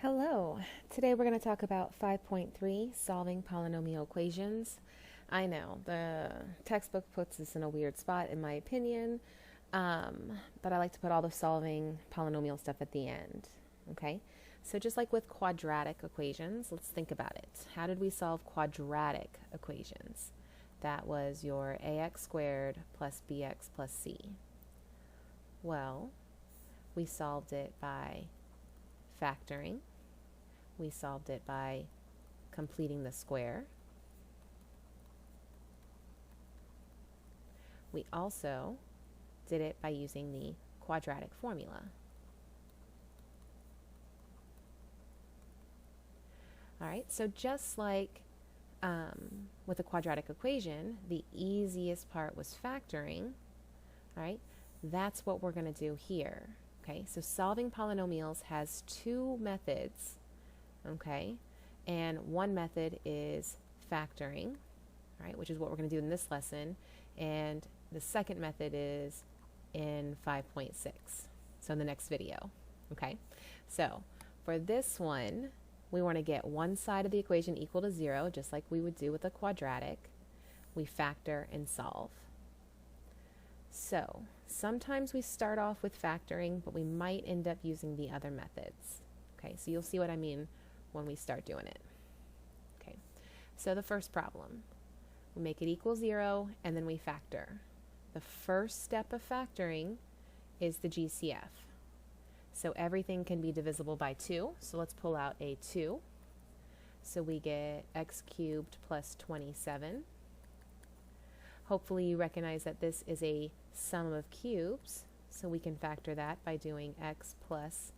Hello. Today we're going to talk about 5.3, solving polynomial equations. I know, the textbook puts this in a weird spot in my opinion, but I like to put all the solving polynomial stuff at the end. Okay? So just like with quadratic equations, let's think about it. How did we solve quadratic equations? That was your ax squared plus bx plus c. Well, we solved it by factoring. We solved it by completing the square. We also did it by using the quadratic formula. All right, so just like with a quadratic equation, the easiest part was factoring. All right, that's what we're going to do here. Okay, so solving polynomials has two methods. Okay, and one method is factoring, right, which is what we're going to do in this lesson, and the second method is in 5.6, so in the next video. Okay, so for this one, we want to get one side of the equation equal to 0, just like we would do with a quadratic. We factor and solve. So sometimes we start off with factoring, but we might end up using the other methods. Okay, so you'll see what I mean when we start doing it. Okay, so the first problem, we make it equal 0 and then we factor. The first step of factoring is the GCF. So everything can be divisible by 2, so let's pull out a 2. So we get x cubed plus 27. Hopefully you recognize that this is a sum of cubes, so we can factor that by doing x plus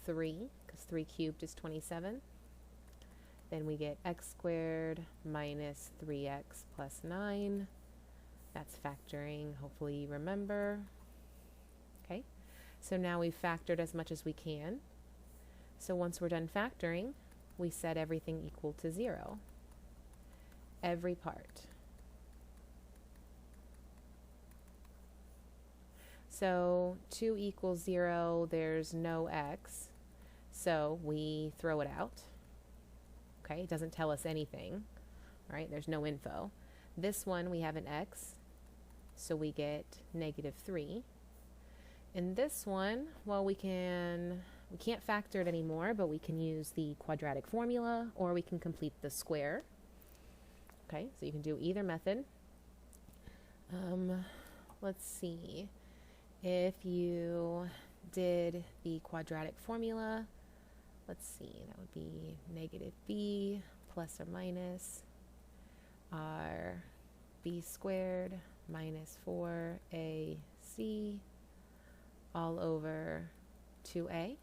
3, because 3 cubed is 27. Then we get x squared minus 3x plus 9. That's factoring, hopefully you remember. Okay, so now we've factored as much as we can. So once we're done factoring, we set everything equal to 0. Every part. So 2 equals 0, there's no x, so we throw it out. Okay, it doesn't tell us anything, right? There's no info. This one, we have an x, so we get -3. In this one, well, we can't factor it anymore, but we can use the quadratic formula, or we can complete the square. Okay, so you can do either method. Let's see. If you did the quadratic formula, let's see, that would be -b plus or minus r b squared minus 4ac all over 2a.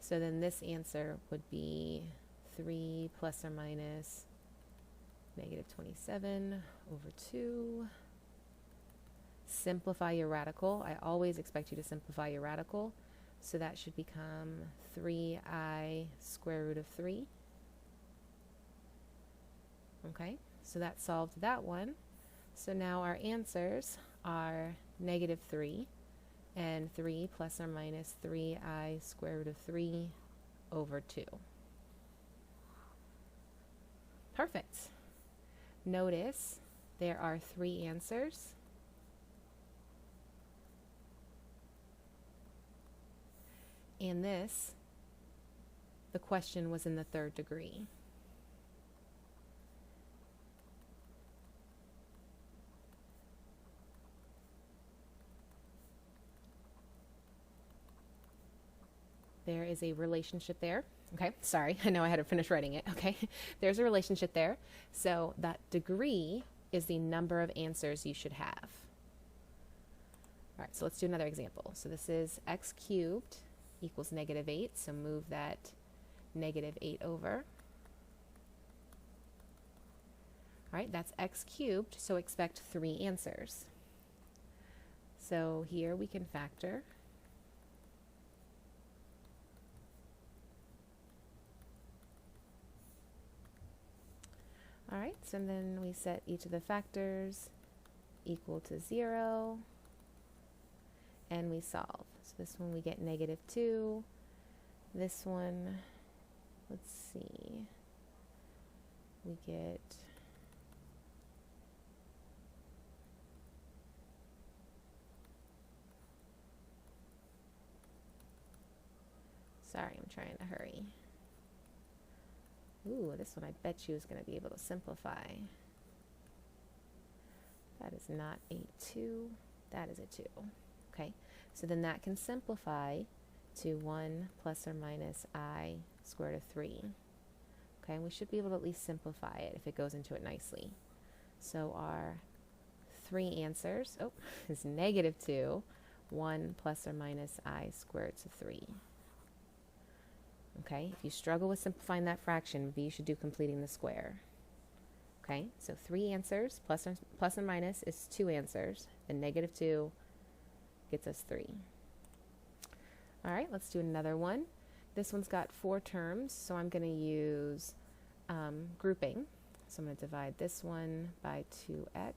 So then this answer would be 3 plus or minus -27 over 2. Simplify your radical. I always expect you to simplify your radical. So that should become 3i square root of 3. Okay, so that solved that one. So now our answers are -3 and 3 plus or minus 3i square root of 3 over 2. Perfect. Notice there are 3 answers. And this, the question was in the third degree. There is a relationship there. Okay, sorry, I know I had to finish writing it. Okay, there's a relationship there. So that degree is the number of answers you should have. All right, so let's do another example. So this is x cubed equals -8, so move that -8 over. All right, that's x cubed, so expect 3 answers. So here we can factor. All right, so then we set each of the factors equal to 0, and we solve. So this one we get -2, This one, let's see, we get sorry, I'm trying to hurry. Ooh, this one I bet you is going to be able to simplify. That is not a 2. That is a 2. Okay, so then that can simplify to 1 plus or minus I squared root of 3. Okay, and we should be able to at least simplify it if it goes into it nicely. So our 3 answers, is negative 2, 1 plus or minus I squared root of 3. Okay, if you struggle with simplifying that fraction, maybe you should do completing the square. Okay, so 3 answers, plus or minus is 2 answers, and negative 2 gets us 3. All right, let's do another one. This one's got 4 terms, so I'm going to use grouping. So I'm going to divide this one by 2x.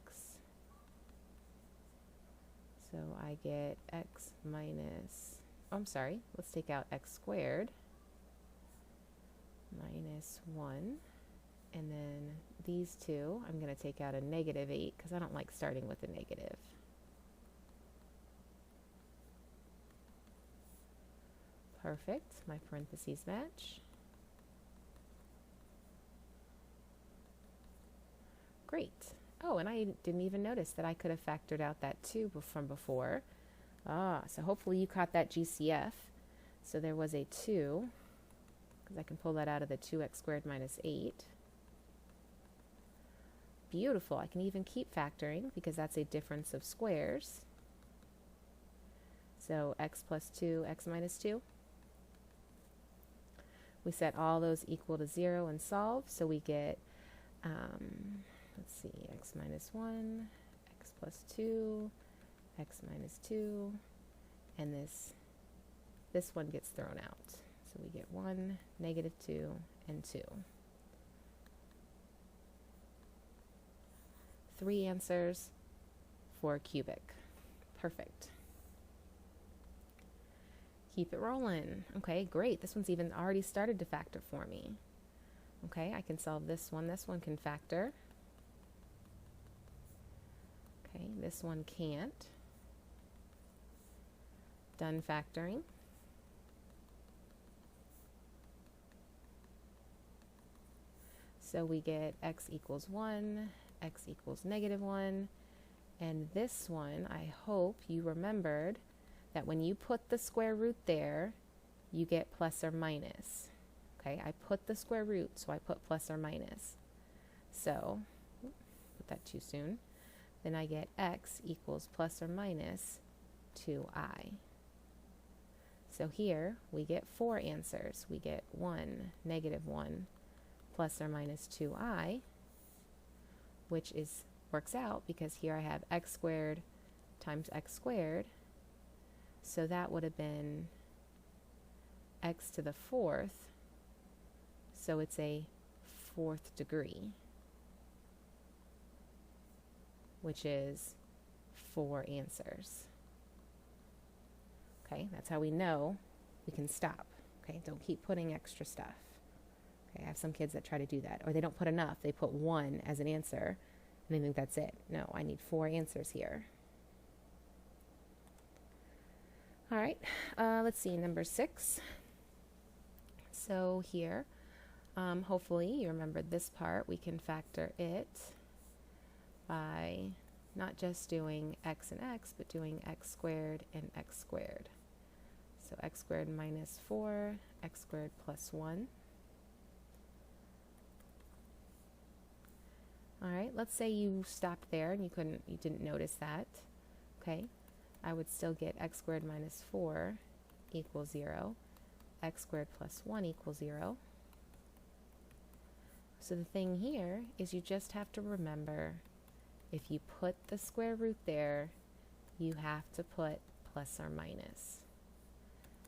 So I get x minus, let's take out x squared minus 1. And then these two, I'm going to take out a negative 8 because I don't like starting with a negative. Perfect, my parentheses match. Great. Oh, and I didn't even notice that I could have factored out that 2 from before. So hopefully you caught that GCF. So there was a 2, because I can pull that out of the 2x squared minus 8. Beautiful. I can even keep factoring because that's a difference of squares. So x plus 2, x minus 2. We set all those equal to 0 and solve, so we get, let's see, x minus 1, x plus 2, x minus 2, and this one gets thrown out. So we get 1, negative 2, and 2. 3 answers for cubic. Perfect. Keep it rolling. Okay, great. This one's even already started to factor for me. Okay, I can solve this one. This one can factor. Okay, this one can't. Done factoring. So we get x equals 1, x equals negative 1, and this one, I hope you remembered that when you put the square root there, you get plus or minus. Okay, I put the square root, so I put plus or minus. So, put that too soon. Then I get x equals plus or minus 2i. So here, we get 4 answers. We get 1, negative 1, plus or minus 2i, which works out because here I have x squared times x squared. So that would have been x to the 4th. So it's a 4th degree, which is 4 answers. Okay, that's how we know we can stop. Okay, don't keep putting extra stuff. Okay, I have some kids that try to do that, or they don't put enough. They put 1 as an answer, and they think that's it. No, I need 4 answers here. All right, let's see, number 6. So here, hopefully you remembered this part. We can factor it by not just doing x and x, but doing x squared and x squared. So x squared minus 4, x squared plus 1. All right, let's say you stopped there and you didn't notice that. Okay, I would still get x squared minus 4 equals 0, x squared plus 1 equals 0. So the thing here is you just have to remember, if you put the square root there, you have to put plus or minus.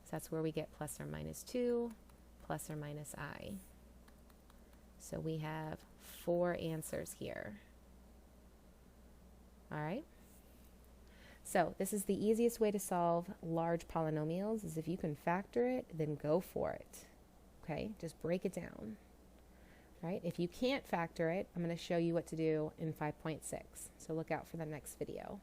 So that's where we get plus or minus 2, plus or minus I. So we have 4 answers here. All right. So this is the easiest way to solve large polynomials, is if you can factor it, then go for it. Okay, just break it down. Right? If you can't factor it, I'm going to show you what to do in 5.6. So look out for the next video.